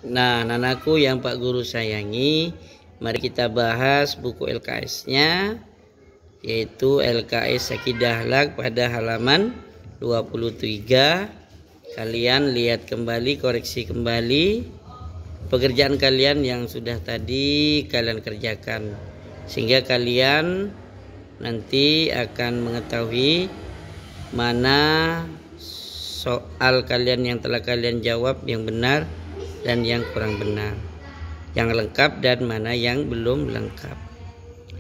Nah, anakku yang Pak Guru sayangi, mari kita bahas buku LKS-nya, yaitu LKS Akidah Akhlak pada halaman 23. Kalian lihat kembali, koreksi kembali pekerjaan kalian yang sudah tadi kalian kerjakan, sehingga kalian nanti akan mengetahui mana soal kalian yang telah kalian jawab yang benar dan yang kurang benar, yang lengkap dan mana yang belum lengkap.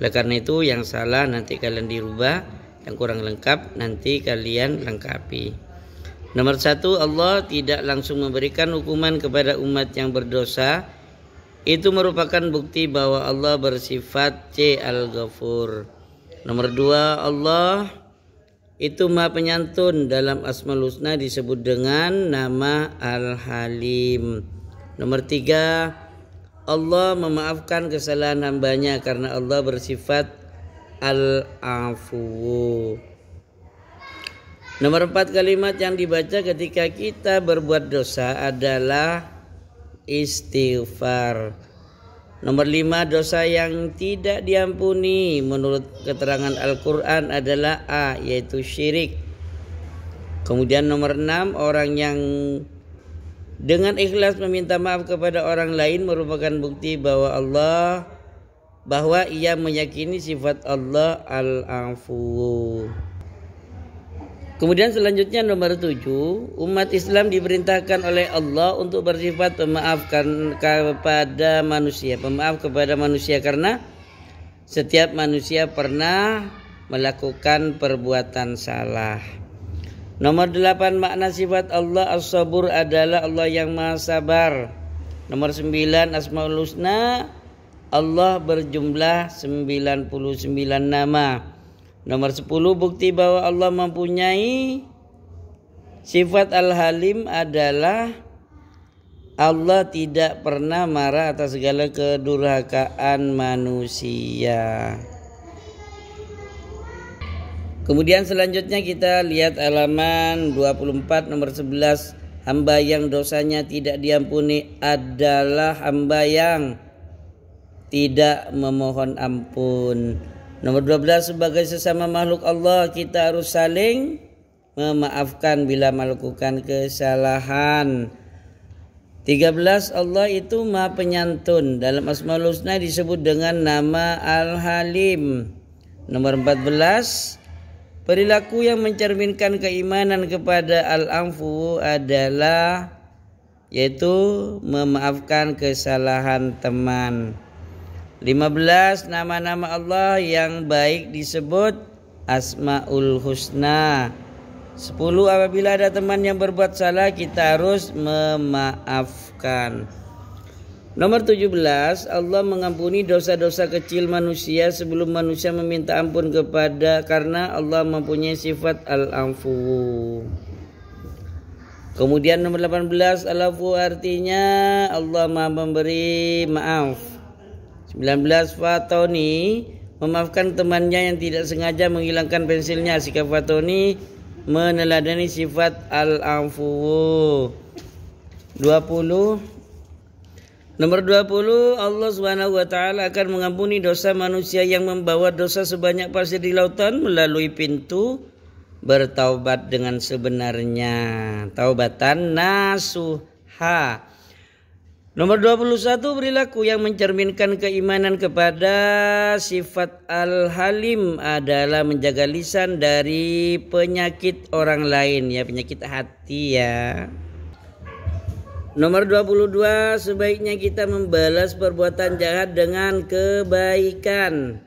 Oleh karena itu yang salah nanti kalian dirubah, yang kurang lengkap nanti kalian lengkapi. Nomor 1, Allah tidak langsung memberikan hukuman kepada umat yang berdosa. Itu merupakan bukti bahwa Allah bersifat Al-Ghafur. Nomor 2, Allah itu Maha Penyantun. Dalam Asmaul Husna disebut dengan nama Al-Halim. Nomor 3, Allah memaafkan kesalahan hambanya karena Allah bersifat Al-Afu. Nomor 4, kalimat yang dibaca ketika kita berbuat dosa adalah istighfar. Nomor 5, dosa yang tidak diampuni menurut keterangan Al-Quran adalah A, yaitu syirik. Kemudian nomor 6, orang yang dengan ikhlas meminta maaf kepada orang lain merupakan bukti bahwa ia meyakini sifat Allah Al-Afu. Kemudian selanjutnya nomor 7, umat Islam diperintahkan oleh Allah untuk bersifat pemaaf kepada manusia, karena setiap manusia pernah melakukan perbuatan salah. Nomor 8, makna sifat Allah As-Sabur adalah Allah yang Maha Sabar. Nomor 9, Asmaul Husna Allah berjumlah 99 nama. Nomor 10, bukti bahwa Allah mempunyai sifat Al-Halim adalah Allah tidak pernah marah atas segala kedurhakaan manusia. Kemudian selanjutnya kita lihat halaman 24 nomor 11. Hamba yang dosanya tidak diampuni adalah hamba yang tidak memohon ampun. Nomor 12, sebagai sesama makhluk Allah kita harus saling memaafkan bila melakukan kesalahan. 13, Allah itu Maha Penyantun. Dalam Asmaul Husna disebut dengan nama Al-Halim. Nomor 14, perilaku yang mencerminkan keimanan kepada Al-Afu adalah yaitu memaafkan kesalahan teman. 15, nama-nama Allah yang baik disebut Asmaul Husna. 10, apabila ada teman yang berbuat salah kita harus memaafkan. Nomor 17, Allah mengampuni dosa-dosa kecil manusia sebelum manusia meminta ampun karena Allah mempunyai sifat Al-Afu. Kemudian nomor 18, Al-Afu artinya Allah Maha memberi maaf. 19, Fatoni memaafkan temannya yang tidak sengaja menghilangkan pensilnya. Sikap Fatoni meneladani sifat Al-Afu. 20, nomor 20, Allah Subhanahu wa taala akan mengampuni dosa manusia yang membawa dosa sebanyak pasir di lautan melalui pintu bertaubat dengan sebenarnya, taubatan nasuha. Nomor 21, perilaku yang mencerminkan keimanan kepada sifat Al-Halim adalah menjaga lisan dari penyakit orang lain, ya, penyakit hati, ya. Nomor 22, sebaiknya kita membalas perbuatan jahat dengan kebaikan.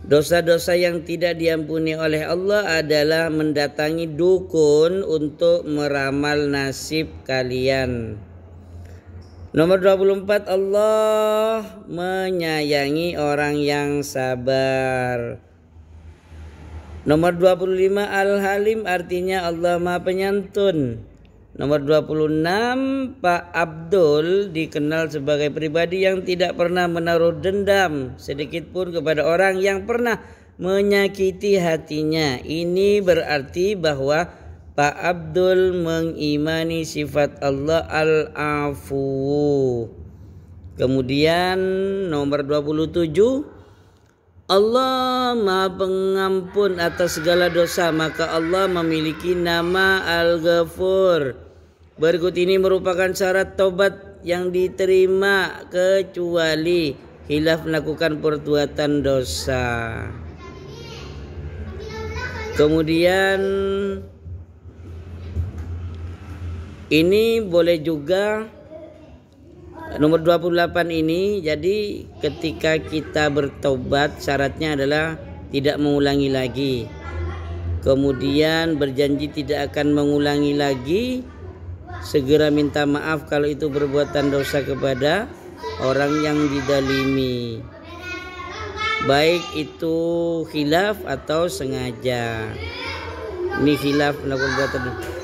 Dosa-dosa yang tidak diampuni oleh Allah adalah mendatangi dukun untuk meramal nasib kalian. Nomor 24, Allah menyayangi orang yang sabar. Nomor 25, Al-Halim artinya Allah Maha Penyantun. Nomor 26, Pak Abdul dikenal sebagai pribadi yang tidak pernah menaruh dendam sedikit pun kepada orang yang pernah menyakiti hatinya. Ini berarti bahwa Pak Abdul mengimani sifat Allah Al-Afu. Kemudian nomor 27, Allah Maha Pengampun atas segala dosa, maka Allah memiliki nama Al-Ghafur. Berikut ini merupakan syarat taubat yang diterima kecuali khilaf melakukan perbuatan dosa. Kemudian ini boleh juga nomor 28 ini, jadi ketika kita bertobat syaratnya adalah tidak mengulangi lagi. Kemudian berjanji tidak akan mengulangi lagi. Segera minta maaf kalau itu perbuatan dosa kepada orang yang didalimi, baik itu khilaf atau sengaja. Ini khilaf melakukan perbuatan dosa.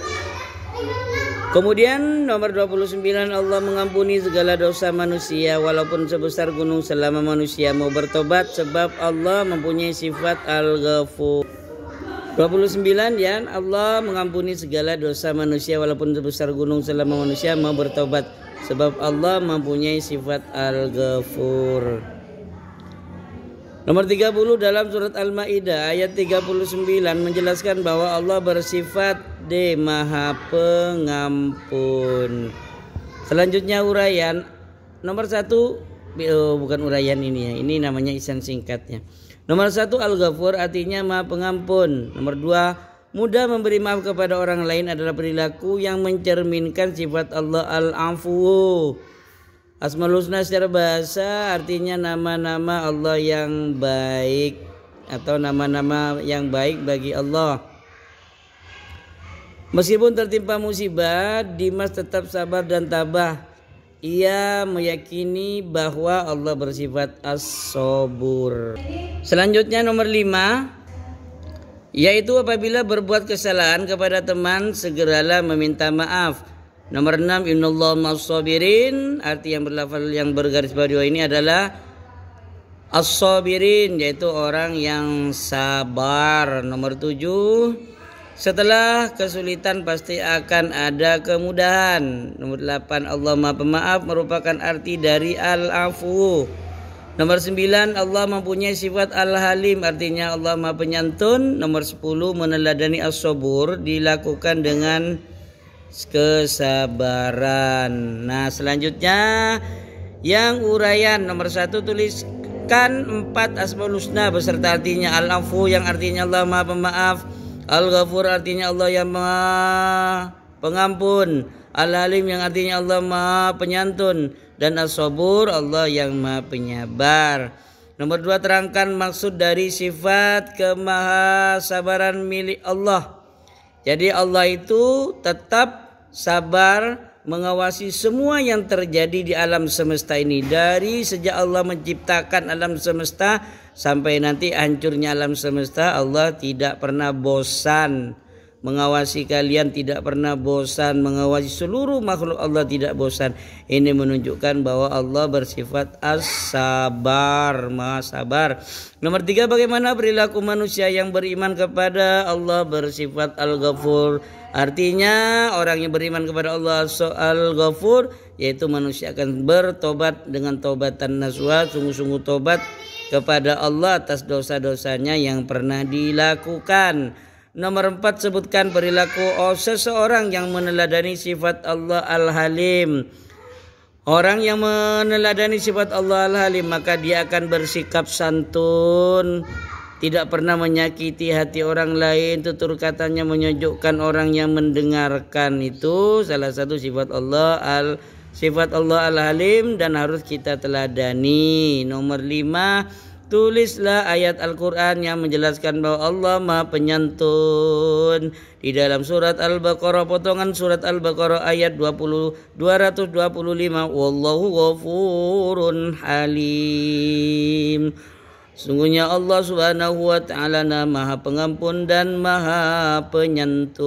Kemudian nomor 29, Allah mengampuni segala dosa manusia walaupun sebesar gunung selama manusia mau bertobat, sebab Allah mempunyai sifat Al-Ghafur. 29 ya, Allah mengampuni segala dosa manusia walaupun sebesar gunung selama manusia mau bertobat, sebab Allah mempunyai sifat Al-Ghafur. Nomor 30 dalam surat Al-Maidah ayat 39 menjelaskan bahwa Allah bersifat Maha Pengampun. Selanjutnya uraian nomor 1, bukan uraian ini ya, ini namanya isan singkatnya. Nomor 1, Al-Ghafur artinya Maha Pengampun. Nomor 2, mudah memberi maaf kepada orang lain adalah perilaku yang mencerminkan sifat Allah Al-Afu. Asmaul Husna secara bahasa artinya nama-nama Allah yang baik atau nama-nama yang baik bagi Allah. Meskipun tertimpa musibah, Dimas tetap sabar dan tabah. Ia meyakini bahwa Allah bersifat As-Sabur. Selanjutnya nomor 5, yaitu apabila berbuat kesalahan kepada teman, segeralah meminta maaf. Nomor 6, innallaha ma'as-sabirin, arti yang berlafal yang bergaris bawah ini adalah as-sabirin, yaitu orang yang sabar. Nomor 7, setelah kesulitan pasti akan ada kemudahan. Nomor 8, Allah Maha Pemaaf merupakan arti dari Al-Afu. Nomor 9, Allah mempunyai sifat Al-Halim, artinya Allah Maha Penyantun. Nomor 10, meneladani As-Sabur dilakukan dengan kesabaran. Nah, selanjutnya yang uraian nomor 1, tuliskan 4 Asmaul Husna beserta artinya. Al-Afu yang artinya Allah Maha Pemaaf, Al-Ghafur artinya Allah yang Maha Pengampun, Al-Halim yang artinya Allah Maha Penyantun, dan As-Sabur Allah yang Maha Penyabar. Nomor 2, terangkan maksud dari sifat kemahasabaran milik Allah. Jadi Allah itu tetap sabar mengawasi semua yang terjadi di alam semesta ini, dari sejak Allah menciptakan alam semesta sampai nanti hancurnya alam semesta. Allah tidak pernah bosan mengawasi kalian, tidak pernah bosan mengawasi seluruh makhluk. Allah tidak bosan. Ini menunjukkan bahwa Allah bersifat As-Sabar, Maha Sabar. Nomor 3, bagaimana perilaku manusia yang beriman kepada Allah bersifat Al-Ghafur. Artinya orang yang beriman kepada Allah Al-Ghafur, yaitu manusia akan bertobat dengan taubatan nasuha, sungguh-sungguh tobat kepada Allah atas dosa-dosanya yang pernah dilakukan. Nomor 4, sebutkan perilaku seseorang yang meneladani sifat Allah Al-Halim. Orang yang meneladani sifat Allah Al-Halim, maka dia akan bersikap santun, tidak pernah menyakiti hati orang lain, tutur katanya menyejukkan orang yang mendengarkan. Itu salah satu sifat Allah Al-Halim dan harus kita teladani. Nomor 5, tulislah ayat Al-Quran yang menjelaskan bahwa Allah Maha Penyantun. Di dalam surat Al-Baqarah, potongan surat Al-Baqarah ayat 225, Wallahu ghafurun halim. Sungguhnya Allah Subhanahu wa ta'ala Maha Pengampun dan Maha Penyantun.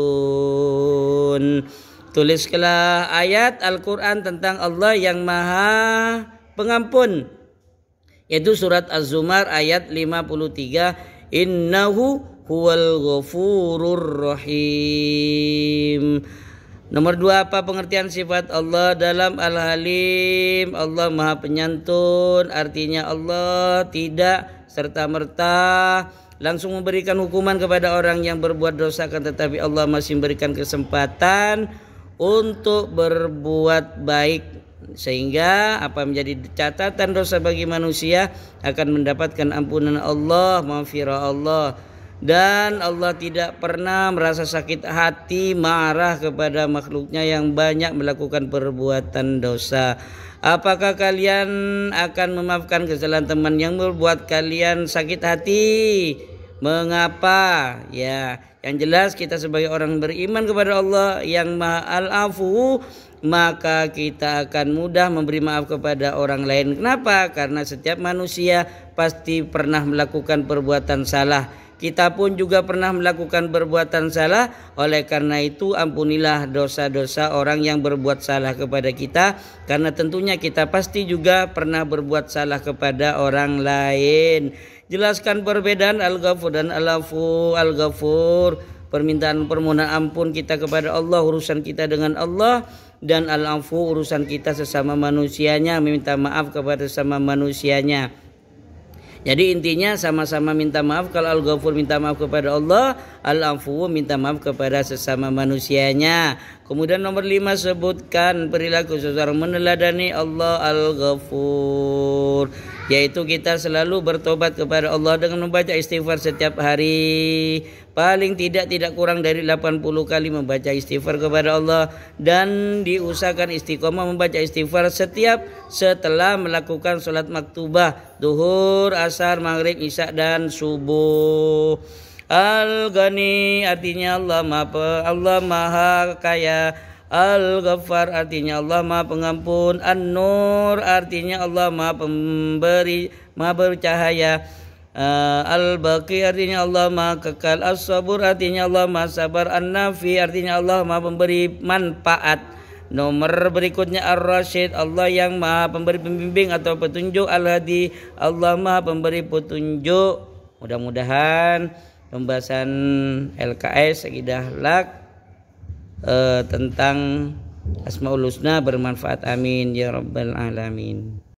Tuliskanlah ayat Al-Quran tentang Allah yang Maha Pengampun, yaitu surat Az-Zumar ayat 53, Innahu huwal ghafurur rahim. Nomor 2, apa pengertian sifat Allah dalam Al-Halim? Allah Maha Penyantun, artinya Allah tidak serta-merta langsung memberikan hukuman kepada orang yang berbuat dosa, kan tetapi Allah masih memberikan kesempatan untuk berbuat baik, sehingga apa menjadi catatan dosa bagi manusia akan mendapatkan ampunan Allah, maghfirah Allah. Dan Allah tidak pernah merasa sakit hati, marah kepada makhluknya yang banyak melakukan perbuatan dosa. Apakah kalian akan memaafkan kesalahan teman yang membuat kalian sakit hati? Mengapa? Ya, yang jelas kita sebagai orang beriman kepada Allah yang Maha Al-Afu, maka kita akan mudah memberi maaf kepada orang lain. Kenapa? Karena setiap manusia pasti pernah melakukan perbuatan salah. Kita pun juga pernah melakukan perbuatan salah. Oleh karena itu ampunilah dosa-dosa orang yang berbuat salah kepada kita, karena tentunya kita pasti juga pernah berbuat salah kepada orang lain. Jelaskan perbedaan Al-Ghafur dan Al-Afu. Al-Ghafur, permintaan permohonan ampun kita kepada Allah, urusan kita dengan Allah. Dan Al-Afu, urusan kita sesama manusianya, meminta maaf kepada sesama manusianya. Jadi intinya sama-sama minta maaf. Kalau Al-Ghafur minta maaf kepada Allah, Al-Afu minta maaf kepada sesama manusianya. Kemudian nomor 5, sebutkan perilaku seseorang meneladani Allah Al-Ghafur, yaitu kita selalu bertobat kepada Allah dengan membaca istighfar setiap hari. Paling tidak kurang dari 80 kali membaca istighfar kepada Allah, dan diusahakan istiqomah membaca istighfar setiap setelah melakukan sholat maktubah, duhur, asar, maghrib, isya, dan subuh. Al-Ghani artinya Allah Maha Kaya. Al-Ghaffar artinya Allah Maha Pengampun. An-Nur artinya Allah Maha Pemberi, Maha Bercahaya. Al-Baqi artinya Allah Maha Kekal. As-Sabur artinya Allah Maha Sabar. An-Nafi artinya Allah Maha Pemberi manfaat. Nomor berikutnya Ar-Rasyid, Allah yang Maha Pemberi pembimbing atau petunjuk. Al-Hadi, Allah Maha Pemberi petunjuk. Mudah-mudahan pembahasan LKS Aqidah Akhlak tentang Asmaul Husna bermanfaat. Amin ya rabbal alamin.